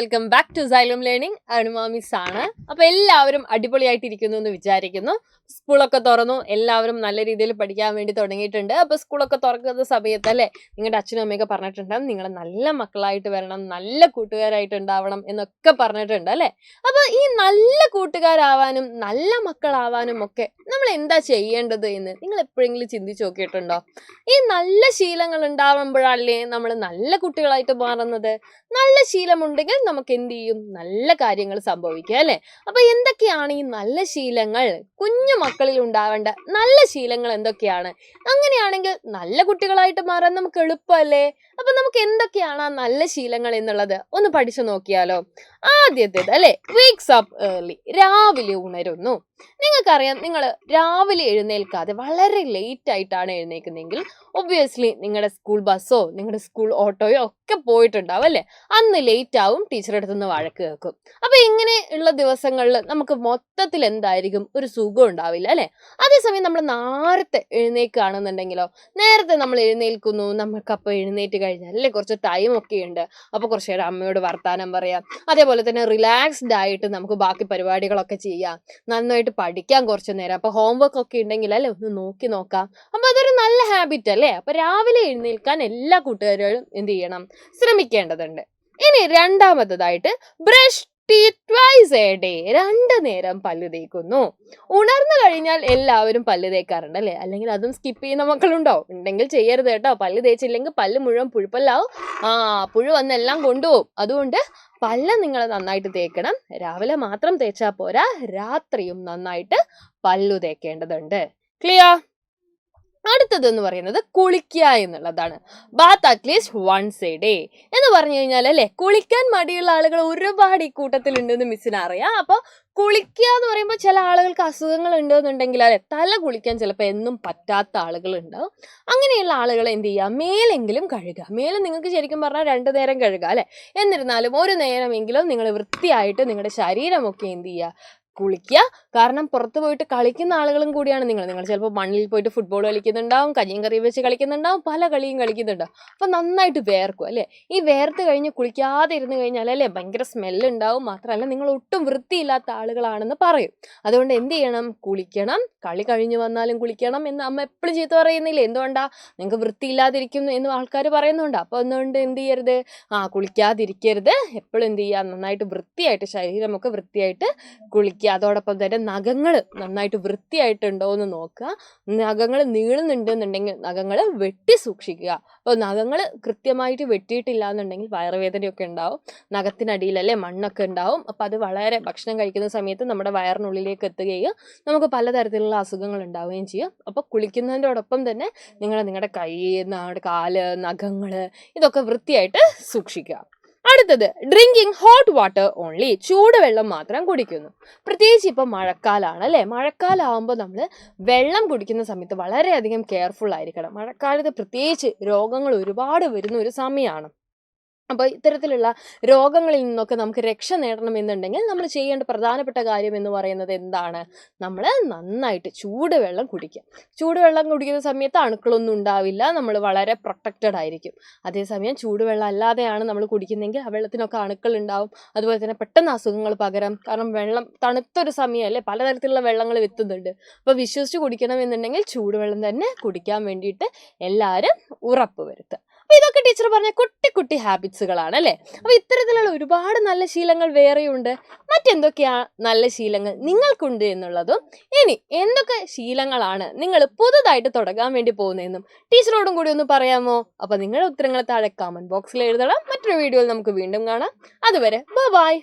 Welcome back to Xylem learning. Anuma miss ആണ്. അപ്പൊ എല്ലാവരും അടിപൊളിയായിട്ടിരിക്കുന്നു എന്ന് വിചാരിക്കുന്നു. സ്കൂളൊക്കെ തുറന്നു, എല്ലാവരും നല്ല രീതിയിൽ പഠിക്കാൻ വേണ്ടി തുടങ്ങിയിട്ടുണ്ട്. അപ്പൊ സ്കൂളൊക്കെ തുറക്കുന്ന സമയത്ത് അല്ലെ നിങ്ങളുടെ അച്ഛനും അമ്മയൊക്കെ പറഞ്ഞിട്ടുണ്ടാവും നിങ്ങൾ നല്ല മക്കളായിട്ട് വരണം, നല്ല കൂട്ടുകാരായിട്ട് ഉണ്ടാവണം എന്നൊക്കെ പറഞ്ഞിട്ടുണ്ട് അല്ലെ. അപ്പൊ ഈ നല്ല കൂട്ടുകാരാവാനും നല്ല മക്കളാവാനും ഒക്കെ നമ്മൾ എന്താ ചെയ്യേണ്ടത് എന്ന് നിങ്ങൾ എപ്പോഴെങ്കിലും ചിന്തിച്ചു നോക്കിയിട്ടുണ്ടോ? ഈ നല്ല ശീലങ്ങൾ ഉണ്ടാവുമ്പോഴല്ലേ നമ്മൾ നല്ല കുട്ടികളായിട്ട് മാറുന്നത്. നല്ല ശീലമുണ്ടെങ്കിൽ നമുക്ക് എന്ത് ചെയ്യും? നല്ല കാര്യങ്ങൾ സംഭവിക്കും അല്ലെ. അപ്പൊ എന്തൊക്കെയാണ് ഈ നല്ല ശീലങ്ങൾ? കുഞ്ഞു മക്കളിൽ ഉണ്ടാവേണ്ട നല്ല ശീലങ്ങൾ എന്തൊക്കെയാണ്? അങ്ങനെയാണെങ്കിൽ നല്ല കുട്ടികളായിട്ട് മാറാൻ നമുക്ക് എളുപ്പമല്ലേ. അപ്പൊ നമുക്ക് എന്തൊക്കെയാണ് ആ നല്ല ശീലങ്ങൾ എന്നുള്ളത് ഒന്ന് പഠിച്ചു നോക്കിയാലോ. ആദ്യത്തേത് അല്ലെ, വേക്സ് അപ്പ് ഏർലി, രാവിലെ ഉണരുന്നു. നിങ്ങൾക്കറിയാം, നിങ്ങൾ രാവിലെ എഴുന്നേൽക്കാതെ വളരെ ലേറ്റ് ആയിട്ടാണ് എഴുന്നേൽക്കുന്നതെങ്കിൽ ഒബ്വിയസ്ലി നിങ്ങളുടെ സ്കൂൾ ബസ്സോ നിങ്ങളുടെ സ്കൂൾ ഓട്ടോയോ ഒക്കെ പോയിട്ടുണ്ടാവും അല്ലെ. അന്ന് ലേറ്റ് ആവും, ടീച്ചറുടെ അടുത്ത് നിന്ന് വഴക്ക് കേൾക്കും. അപ്പൊ ഇങ്ങനെ ഉള്ള ദിവസങ്ങളിൽ നമുക്ക് മൊത്തത്തിൽ എന്തായിരിക്കും, ഒരു സുഖം ഉണ്ടാവില്ല അല്ലെ. അതേസമയം നമ്മൾ നേരത്തെ എഴുന്നേൽക്കുകയാണെന്നുണ്ടെങ്കിലോ, നേരത്തെ നമ്മൾ എഴുന്നേൽക്കുന്നു, നമുക്കപ്പോൾ എഴുന്നേറ്റ് കഴിഞ്ഞാൽ അല്ലെ കുറച്ച് ടൈം ഒക്കെ ഉണ്ട്. അപ്പൊ കുറച്ചു നേരം അമ്മയോട് വർത്താനം പറയാം, അതേപോലെ തന്നെ റിലാക്സ്ഡ് ആയിട്ട് നമുക്ക് ബാക്കി പരിപാടികളൊക്കെ ചെയ്യാം, നന്നായിട്ട് പഠിക്കാം കുറച്ചു നേരം. അപ്പൊ ഹോംവർക്ക് ഒക്കെ ഉണ്ടെങ്കിൽ അല്ലെ ഒന്ന് നോക്കി നോക്കാം. അപ്പൊ അതൊരു നല്ല ഹാബിറ്റ് അല്ലേ. അപ്പൊ രാവിലെ എഴുന്നേൽക്കാൻ എല്ലാ കൂട്ടുകാരും എന്ത് ചെയ്യണം? ശ്രമിക്കേണ്ടതുണ്ട്. ഇനി രണ്ടാമത്തതായിട്ട് brush teeth twice a day, 2 നേരം പല്ല് തേക്കുന്നു. ഉണർന്നു കഴിഞ്ഞാൽ എല്ലാവരും പല്ല് തേക്കാറുണ്ട് അല്ലെ. അല്ലെങ്കിൽ അതും സ്കിപ്പ് ചെയ്യുന്ന മക്കളുണ്ടോ? ഉണ്ടെങ്കിൽ ചെയ്യരുത് കേട്ടോ. പല്ല് തേച്ചില്ലെങ്കിൽ പല്ല് മുഴുവൻ പുഴുപ്പല്ലാവും. പുഴു വന്നെല്ലാം കൊണ്ടുപോകും. അതുകൊണ്ട് പല്ല് നിങ്ങൾ നന്നായിട്ട് തേക്കണം. രാവിലെ മാത്രം തേച്ചാൽ പോരാ, രാത്രിയും നന്നായിട്ട് പല്ലു തേക്കേണ്ടതുണ്ട്. ക്ലിയർ? അടുത്തതെന്ന് പറയുന്നത് കുളിക്കുക എന്നുള്ളതാണ്. Bath at least once a day എന്ന് പറഞ്ഞു കഴിഞ്ഞാൽ അല്ലെ, കുളിക്കാൻ മടിയുള്ള ആളുകൾ ഒരുപാട് ഈ കൂട്ടത്തിലുണ്ടെന്ന് മിസ്സിന് അറിയാം. അപ്പൊ കുളിക്കുക എന്ന് പറയുമ്പോൾ ചില ആളുകൾക്ക് അസുഖങ്ങൾ ഉണ്ടെന്നുണ്ടെങ്കിൽ അല്ലെ, തല കുളിക്കാൻ ചിലപ്പോൾ എന്നും പറ്റാത്ത ആളുകൾ ഉണ്ടാവും. അങ്ങനെയുള്ള ആളുകൾ എന്ത് ചെയ്യുക? മേലെങ്കിലും കഴുകുക. മേലെ നിങ്ങൾക്ക് ശരിക്കും പറഞ്ഞാൽ 2 നേരം കഴുകുക അല്ലെ. എന്നിരുന്നാലും ഒരു നേരമെങ്കിലും നിങ്ങൾ വൃത്തിയായിട്ട് നിങ്ങളുടെ ശരീരമൊക്കെ എന്ത് ചെയ്യുക? കുളിക്കുക. കാരണം പുറത്ത് പോയിട്ട് കളിക്കുന്ന ആളുകളും കൂടിയാണ് നിങ്ങൾ ചിലപ്പോൾ മണ്ണിൽ പോയിട്ട് ഫുട്ബോൾ കളിക്കുന്നുണ്ടാവും, കഞ്ഞിയും കറിയും വെച്ച് കളിക്കുന്നുണ്ടാവും, പല കളിയും കളിക്കുന്നുണ്ടാവും. അപ്പൊ നന്നായിട്ട് വേർക്കും അല്ലെ. ഈ വേർത്ത് കഴിഞ്ഞ് കുളിക്കാതെ ഇരുന്ന് കഴിഞ്ഞാൽ അല്ലെ ഭയങ്കര സ്മെല്ല് ഉണ്ടാവും. മാത്രമല്ല നിങ്ങൾ ഒട്ടും വൃത്തിയില്ലാത്ത ആളുകളാണെന്ന് പറയും. അതുകൊണ്ട് എന്ത് ചെയ്യണം? കുളിക്കണം. കളി കഴിഞ്ഞു വന്നാലും കുളിക്കണം എന്ന് അമ്മ എപ്പോഴും ചീത്ത പറയുന്നില്ലേ? എന്തുകൊണ്ടാ? നിങ്ങൾക്ക് വൃത്തിയില്ലാതിരിക്കുന്നു എന്ന് ആൾക്കാർ പറയുന്നുണ്ട്. അപ്പൊ എന്തുകൊണ്ട് എന്ത് ചെയ്യരുത്? കുളിക്കാതിരിക്കരുത്. എപ്പോഴും എന്ത് ചെയ്യുക? നന്നായിട്ട് വൃത്തിയായിട്ട് ശരീരമൊക്കെ വൃത്തിയായിട്ട് കുളിക്കുക. അതോടൊപ്പം തന്നെ നഖങ്ങൾ നന്നായിട്ട് വൃത്തിയായിട്ടുണ്ടോ എന്ന് നോക്കുക. നഖങ്ങൾ നീളുന്നുണ്ടെന്നുണ്ടെങ്കിൽ നഖങ്ങൾ വെട്ടി സൂക്ഷിക്കുക. അപ്പോൾ നഖങ്ങൾ കൃത്യമായിട്ട് വെട്ടിയിട്ടില്ല എന്നുണ്ടെങ്കിൽ വയറുവേദനയൊക്കെ ഉണ്ടാവും. നഖത്തിനടിയിലല്ലേ മണ്ണൊക്കെ ഉണ്ടാവും. അപ്പം അത് വളരെ ഭക്ഷണം കഴിക്കുന്ന സമയത്ത് നമ്മുടെ വയറിനുള്ളിലേക്ക് എത്തുകയും നമുക്ക് പലതരത്തിലുള്ള അസുഖങ്ങൾ ഉണ്ടാവുകയും ചെയ്യും. അപ്പോൾ കുളിക്കുന്നതിനോടൊപ്പം തന്നെ നിങ്ങളുടെ കൈ, നമ്മുടെ കാല്, നഖങ്ങൾ ഇതൊക്കെ വൃത്തിയായിട്ട് സൂക്ഷിക്കുക. അടുത്തത് ഡ്രിങ്കിങ് ഹോട്ട് വാട്ടർ ഓൺലി, ചൂടുവെള്ളം മാത്രം കുടിക്കുന്നു. പ്രത്യേകിച്ച് ഇപ്പം മഴക്കാലമാണ് അല്ലേ. മഴക്കാലം ആകുമ്പോൾ നമ്മൾ വെള്ളം കുടിക്കുന്ന സമയത്ത് വളരെയധികം കെയർഫുൾ ആയിരിക്കണം. മഴക്കാലത്ത് പ്രത്യേകിച്ച് രോഗങ്ങൾ ഒരുപാട് വരുന്ന ഒരു സമയമാണ്. അപ്പോൾ ഇത്തരത്തിലുള്ള രോഗങ്ങളിൽ നിന്നൊക്കെ നമുക്ക് രക്ഷ നേടണമെന്നുണ്ടെങ്കിൽ നമ്മൾ ചെയ്യേണ്ട പ്രധാനപ്പെട്ട കാര്യം എന്ന് പറയുന്നത് എന്താണ്? നമ്മൾ നന്നായിട്ട് ചൂടുവെള്ളം കുടിക്കുക. ചൂടുവെള്ളം കുടിക്കുന്ന സമയത്ത് അണുക്കളൊന്നും ഉണ്ടാവില്ല, നമ്മൾ വളരെ പ്രൊട്ടക്റ്റഡ് ആയിരിക്കും. അതേസമയം ചൂടുവെള്ളം അല്ലാതെയാണ് നമ്മൾ കുടിക്കുന്നതെങ്കിൽ ആ വെള്ളത്തിനൊക്കെ അണുക്കൾ ഉണ്ടാവും. അതുപോലെ തന്നെ പെട്ടെന്ന് അസുഖങ്ങൾ പകരം. കാരണം വെള്ളം തണുത്തൊരു സമയമല്ലേ, പലതരത്തിലുള്ള വെള്ളങ്ങൾ എത്തുന്നുണ്ട്. അപ്പോൾ വിശ്വസിച്ച് കുടിക്കണമെന്നുണ്ടെങ്കിൽ ചൂടുവെള്ളം തന്നെ കുടിക്കാൻ വേണ്ടിയിട്ട് എല്ലാവരും ഉറപ്പ് വരുത്തുക. അപ്പൊ ഇതൊക്കെ ടീച്ചർ പറഞ്ഞ കുട്ടി കുട്ടി ഹാബിറ്റ്സുകളാണ് അല്ലെ. അപ്പൊ ഇത്തരത്തിലുള്ള ഒരുപാട് നല്ല ശീലങ്ങൾ വേറെയുണ്ട്. മറ്റെന്തൊക്കെയാ നല്ല ശീലങ്ങൾ നിങ്ങൾക്കുണ്ട് എന്നുള്ളതും, ഇനി എന്തൊക്കെ ശീലങ്ങളാണ് നിങ്ങൾ പുതുതായിട്ട് തുടങ്ങാൻ വേണ്ടി പോകുന്നതെന്നും ടീച്ചറോടും കൂടി ഒന്ന് പറയാമോ? അപ്പൊ നിങ്ങളുടെ ഉത്തരങ്ങൾ താഴെ കമന്റ് ബോക്സിൽ എഴുതണം. മറ്റൊരു വീഡിയോയിൽ നമുക്ക് വീണ്ടും കാണാം. അതുവരെ ബൈ.